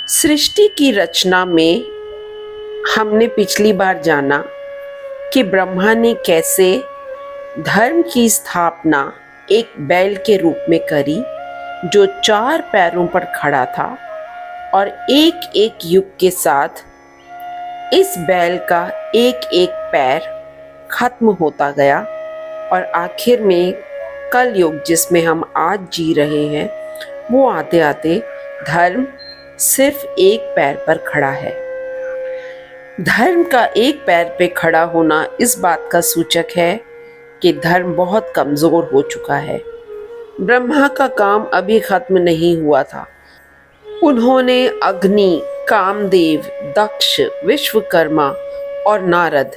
सृष्टि की रचना में हमने पिछली बार जाना कि ब्रह्मा ने कैसे धर्म की स्थापना एक बैल के रूप में करी जो 4 पैरों पर खड़ा था और एक एक युग के साथ इस बैल का एक एक पैर खत्म होता गया और आखिर में कल युग जिसमें हम आज जी रहे हैं वो आते आते धर्म सिर्फ एक पैर पर खड़ा है। धर्म का एक पैर पे खड़ा होना इस बात का सूचक है कि धर्म बहुत कमजोर हो चुका है। ब्रह्मा का काम अभी खत्म नहीं हुआ था। उन्होंने अग्नि, कामदेव, दक्ष, विश्वकर्मा और नारद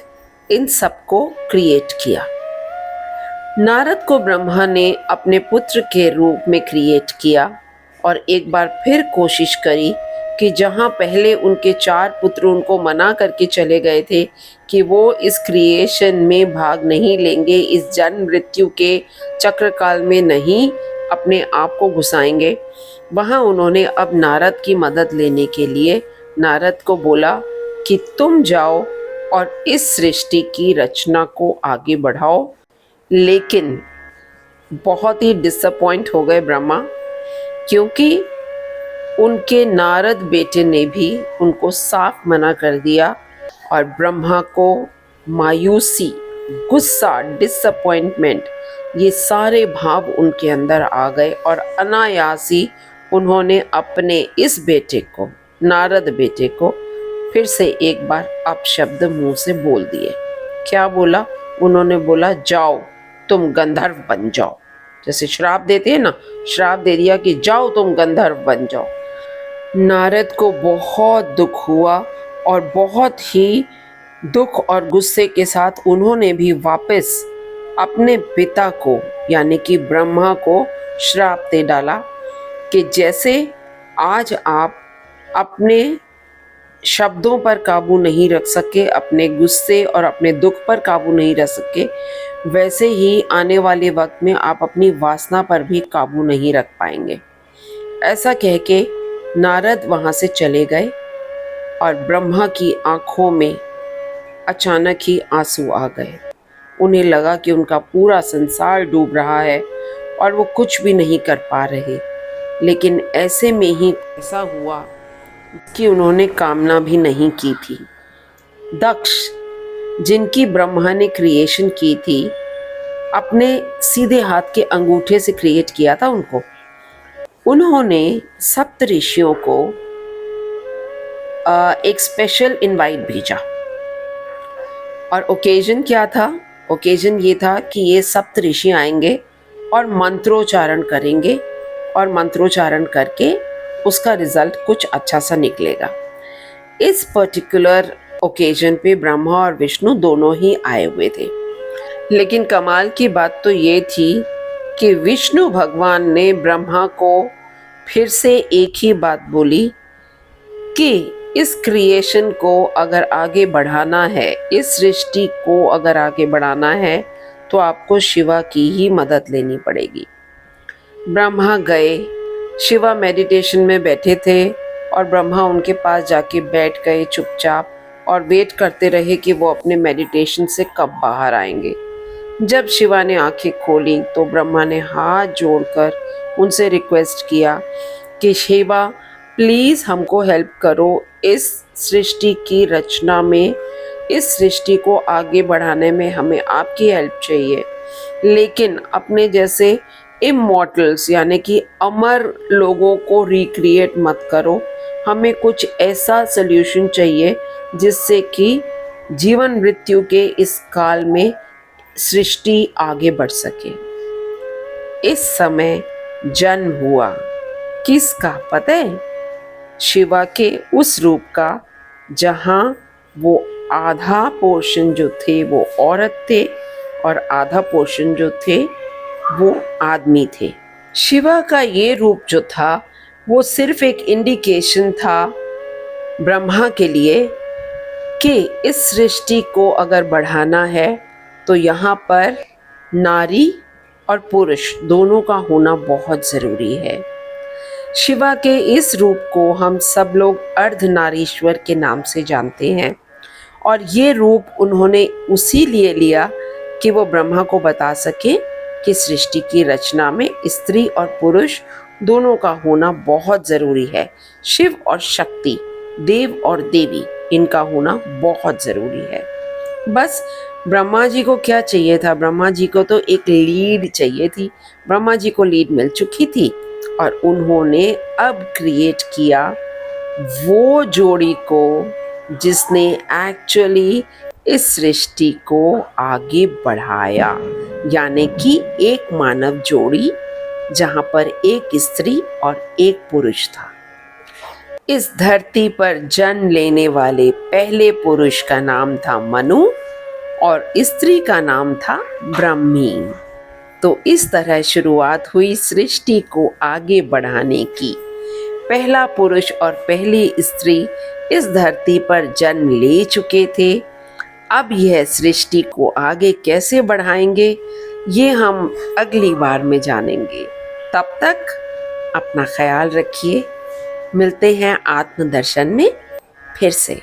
इन सबको क्रिएट किया। नारद को ब्रह्मा ने अपने पुत्र के रूप में क्रिएट किया और एक बार फिर कोशिश करी कि जहाँ पहले उनके 4 पुत्र उनको मना करके चले गए थे कि वो इस क्रिएशन में भाग नहीं लेंगे, इस जन्म मृत्यु के चक्रकाल में नहीं अपने आप को घुसाएंगे, वहाँ उन्होंने अब नारद की मदद लेने के लिए नारद को बोला कि तुम जाओ और इस सृष्टि की रचना को आगे बढ़ाओ। लेकिन बहुत ही डिसअपॉइंट हो गए ब्रह्मा, क्योंकि उनके नारद बेटे ने भी उनको साफ मना कर दिया और ब्रह्मा को मायूसी, गुस्सा, डिसअपॉइंटमेंट ये सारे भाव उनके अंदर आ गए और अनायास ही उन्होंने अपने इस बेटे को, नारद बेटे को, फिर से एक बार अपशब्द मुंह से बोल दिए। क्या बोला? उन्होंने बोला जाओ तुम गंधर्व बन जाओ। जैसे श्राप देते हैं ना, श्राप दे दिया कि जाओ तुम गंधर्व बन जाओ। नारद को बहुत दुख हुआ और बहुत ही दुख और गुस्से के साथ उन्होंने भी वापस अपने पिता को यानी कि ब्रह्मा को श्राप दे डाला कि जैसे आज आप अपने शब्दों पर काबू नहीं रख सके, अपने गुस्से और अपने दुख पर काबू नहीं रख सके, वैसे ही आने वाले वक्त में आप अपनी वासना पर भी काबू नहीं रख पाएंगे। ऐसा कह के नारद वहाँ से चले गए और ब्रह्मा की आंखों में अचानक ही आंसू आ गए। उन्हें लगा कि उनका पूरा संसार डूब रहा है और वो कुछ भी नहीं कर पा रहे। लेकिन ऐसे में ही ऐसा हुआ कि उन्होंने कामना भी नहीं की थी। दक्ष, जिनकी ब्रह्मा ने क्रिएशन की थी, अपने सीधे हाथ के अंगूठे से क्रिएट किया था उनको। उन्होंने सप्त ऋषियों को एक स्पेशल इनवाइट भेजा और ओकेजन क्या था? ओकेजन ये था कि ये सप्त ऋषि आएंगे और मंत्रोच्चारण करेंगे और मंत्रोच्चारण करके उसका रिजल्ट कुछ अच्छा सा निकलेगा। इस पर्टिकुलर ओकेजन पे ब्रह्मा और विष्णु दोनों ही आए हुए थे। लेकिन कमाल की बात तो ये थी कि विष्णु भगवान ने ब्रह्मा को फिर से एक ही बात बोली कि इस क्रिएशन को अगर आगे बढ़ाना है, इस सृष्टि को अगर आगे बढ़ाना है तो आपको शिवा की ही मदद लेनी पड़ेगी। ब्रह्मा गए, शिवा मेडिटेशन में बैठे थे और ब्रह्मा उनके पास जाके बैठ गए चुपचाप और वेट करते रहे कि वो अपने मेडिटेशन से कब बाहर आएंगे। जब शिवा ने आंखें खोली तो ब्रह्मा ने हाथ जोड़कर उनसे रिक्वेस्ट किया कि शिवा प्लीज़ हमको हेल्प करो, इस सृष्टि की रचना में, इस सृष्टि को आगे बढ़ाने में हमें आपकी हेल्प चाहिए। लेकिन अपने जैसे इमॉर्टल्स यानी कि अमर लोगों को रिक्रिएट मत करो, हमें कुछ ऐसा सल्यूशन चाहिए जिससे कि जीवन मृत्यु के इस काल में सृष्टि आगे बढ़ सके। इस समय जन्म हुआ किसका पता है? शिवा के उस रूप का जहाँ वो आधा पोर्शन जो थे वो औरत थे और आधा पोर्शन जो थे वो आदमी थे। शिवा का ये रूप जो था वो सिर्फ एक इंडिकेशन था ब्रह्मा के लिए कि इस सृष्टि को अगर बढ़ाना है तो यहाँ पर नारी और पुरुष दोनों का होना बहुत ज़रूरी है। शिवा के इस रूप को हम सब लोग अर्धनारीश्वर के नाम से जानते हैं और ये रूप उन्होंने उसी लिए लिया कि वो ब्रह्मा को बता सके कि सृष्टि की रचना में स्त्री और पुरुष दोनों का होना बहुत जरूरी है। शिव और शक्ति, देव और देवी, इनका होना बहुत जरूरी है। बस ब्रह्मा जी को क्या चाहिए था? ब्रह्मा जी को तो एक लीड चाहिए थी। ब्रह्मा जी को लीड मिल चुकी थी और उन्होंने अब क्रिएट किया वो जोड़ी को जिसने एक्चुअली इस सृष्टि को आगे बढ़ाया, यानी कि एक मानव जोड़ी जहां पर एक स्त्री और एक पुरुष था। इस धरती पर जन्म लेने वाले पहले पुरुष का नाम था मनु और स्त्री का नाम था ब्रह्मी। तो इस तरह शुरुआत हुई सृष्टि को आगे बढ़ाने की। पहला पुरुष और पहली स्त्री इस धरती पर जन्म ले चुके थे। अब यह सृष्टि को आगे कैसे बढ़ाएंगे, ये हम अगली बार में जानेंगे। तब तक अपना ख्याल रखिए। मिलते हैं आत्मदर्शन में फिर से।